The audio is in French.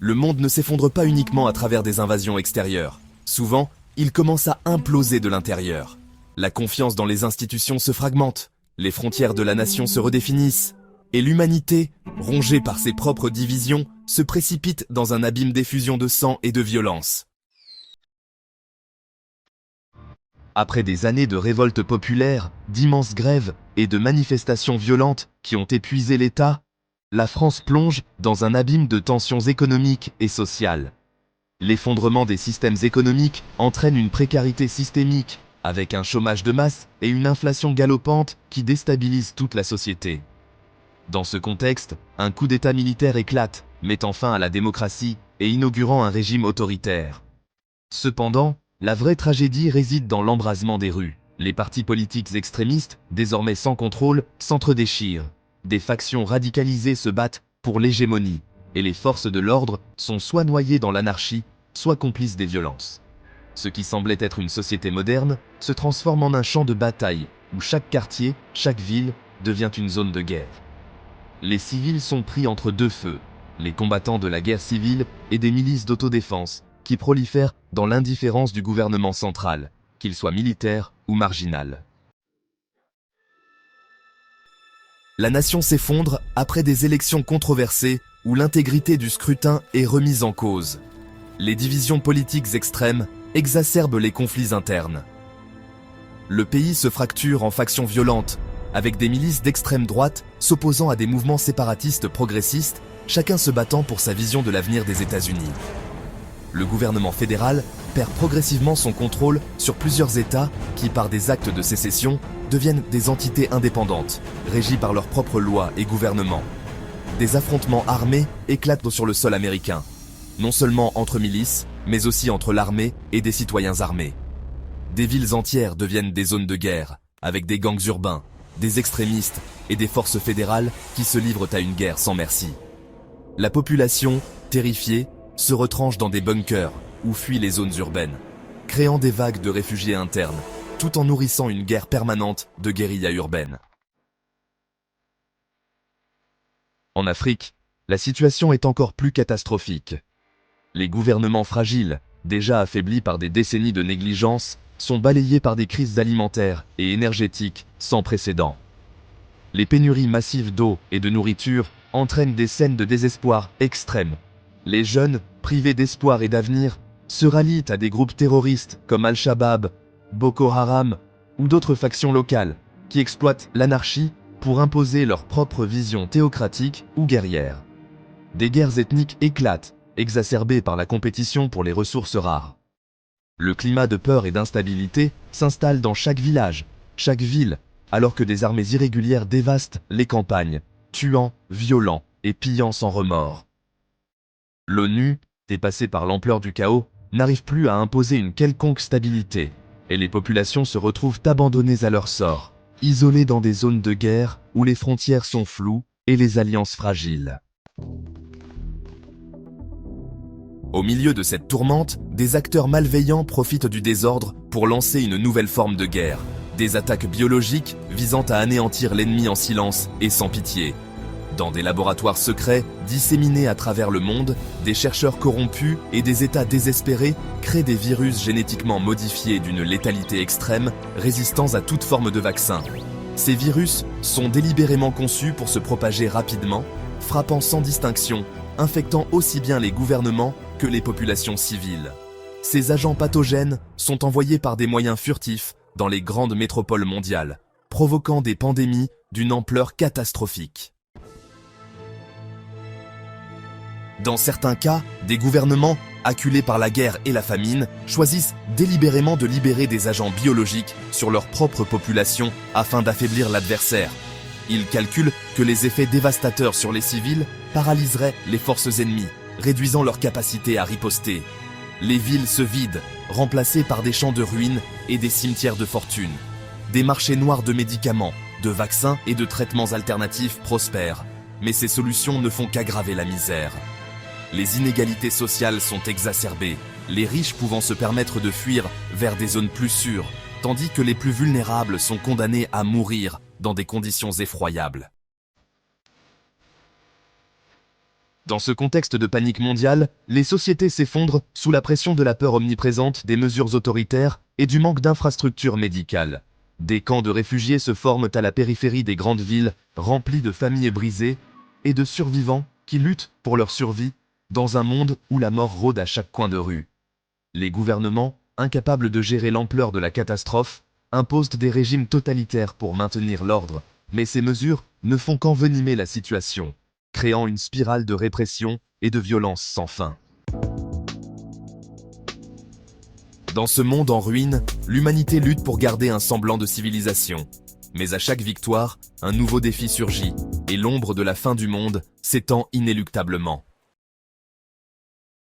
Le monde ne s'effondre pas uniquement à travers des invasions extérieures. Souvent, il commence à imploser de l'intérieur. La confiance dans les institutions se fragmente, les frontières de la nation se redéfinissent, et l'humanité, rongée par ses propres divisions, se précipite dans un abîme d'effusion de sang et de violence. Après des années de révoltes populaires, d'immenses grèves et de manifestations violentes qui ont épuisé l'État, la France plonge dans un abîme de tensions économiques et sociales. L'effondrement des systèmes économiques entraîne une précarité systémique, avec un chômage de masse et une inflation galopante qui déstabilise toute la société. Dans ce contexte, un coup d'État militaire éclate, mettant fin à la démocratie et inaugurant un régime autoritaire. Cependant, la vraie tragédie réside dans l'embrasement des rues. Les partis politiques extrémistes, désormais sans contrôle, s'entre-déchirent. Des factions radicalisées se battent pour l'hégémonie, et les forces de l'ordre sont soit noyées dans l'anarchie, soit complices des violences. Ce qui semblait être une société moderne se transforme en un champ de bataille, où chaque quartier, chaque ville, devient une zone de guerre. Les civils sont pris entre deux feux, les combattants de la guerre civile et des milices d'autodéfense, qui prolifèrent dans l'indifférence du gouvernement central, qu'il soit militaire ou marginal. La nation s'effondre après des élections controversées où l'intégrité du scrutin est remise en cause. Les divisions politiques extrêmes exacerbent les conflits internes. Le pays se fracture en factions violentes, avec des milices d'extrême droite s'opposant à des mouvements séparatistes progressistes, chacun se battant pour sa vision de l'avenir des États-Unis. Le gouvernement fédéral perd progressivement son contrôle sur plusieurs États qui, par des actes de sécession, deviennent des entités indépendantes, régies par leurs propres lois et gouvernements. Des affrontements armés éclatent sur le sol américain, non seulement entre milices, mais aussi entre l'armée et des citoyens armés. Des villes entières deviennent des zones de guerre, avec des gangs urbains, des extrémistes et des forces fédérales qui se livrent à une guerre sans merci. La population, terrifiée, se retranche dans des bunkers ou fuit les zones urbaines, créant des vagues de réfugiés internes, tout en nourrissant une guerre permanente de guérilla urbaine. En Afrique, la situation est encore plus catastrophique. Les gouvernements fragiles, déjà affaiblis par des décennies de négligence, sont balayés par des crises alimentaires et énergétiques sans précédent. Les pénuries massives d'eau et de nourriture entraînent des scènes de désespoir extrême. Les jeunes, privés d'espoir et d'avenir, se rallient à des groupes terroristes comme Al-Shabaab, Boko Haram ou d'autres factions locales qui exploitent l'anarchie pour imposer leur propre vision théocratique ou guerrière. Des guerres ethniques éclatent, exacerbées par la compétition pour les ressources rares. Le climat de peur et d'instabilité s'installe dans chaque village, chaque ville, alors que des armées irrégulières dévastent les campagnes, tuant, violant et pillant sans remords. L'ONU, dépassée par l'ampleur du chaos, n'arrive plus à imposer une quelconque stabilité, et les populations se retrouvent abandonnées à leur sort, isolées dans des zones de guerre où les frontières sont floues et les alliances fragiles. Au milieu de cette tourmente, des acteurs malveillants profitent du désordre pour lancer une nouvelle forme de guerre. Des attaques biologiques visant à anéantir l'ennemi en silence et sans pitié. Dans des laboratoires secrets, disséminés à travers le monde, des chercheurs corrompus et des États désespérés créent des virus génétiquement modifiés d'une létalité extrême, résistants à toute forme de vaccin. Ces virus sont délibérément conçus pour se propager rapidement, frappant sans distinction, infectant aussi bien les gouvernements que les populations civiles. Ces agents pathogènes sont envoyés par des moyens furtifs dans les grandes métropoles mondiales, provoquant des pandémies d'une ampleur catastrophique. Dans certains cas, des gouvernements, acculés par la guerre et la famine, choisissent délibérément de libérer des agents biologiques sur leur propre population afin d'affaiblir l'adversaire. Ils calculent que les effets dévastateurs sur les civils paralyseraient les forces ennemies, réduisant leur capacité à riposter. Les villes se vident, remplacées par des champs de ruines et des cimetières de fortune. Des marchés noirs de médicaments, de vaccins et de traitements alternatifs prospèrent, mais ces solutions ne font qu'aggraver la misère. Les inégalités sociales sont exacerbées, les riches pouvant se permettre de fuir vers des zones plus sûres, tandis que les plus vulnérables sont condamnés à mourir dans des conditions effroyables. Dans ce contexte de panique mondiale, les sociétés s'effondrent sous la pression de la peur omniprésente, des mesures autoritaires et du manque d'infrastructures médicales. Des camps de réfugiés se forment à la périphérie des grandes villes, remplis de familles brisées et de survivants qui luttent pour leur survie dans un monde où la mort rôde à chaque coin de rue. Les gouvernements, incapables de gérer l'ampleur de la catastrophe, imposent des régimes totalitaires pour maintenir l'ordre, mais ces mesures ne font qu'envenimer la situation, créant une spirale de répression et de violence sans fin. Dans ce monde en ruine, l'humanité lutte pour garder un semblant de civilisation. Mais à chaque victoire, un nouveau défi surgit, et l'ombre de la fin du monde s'étend inéluctablement.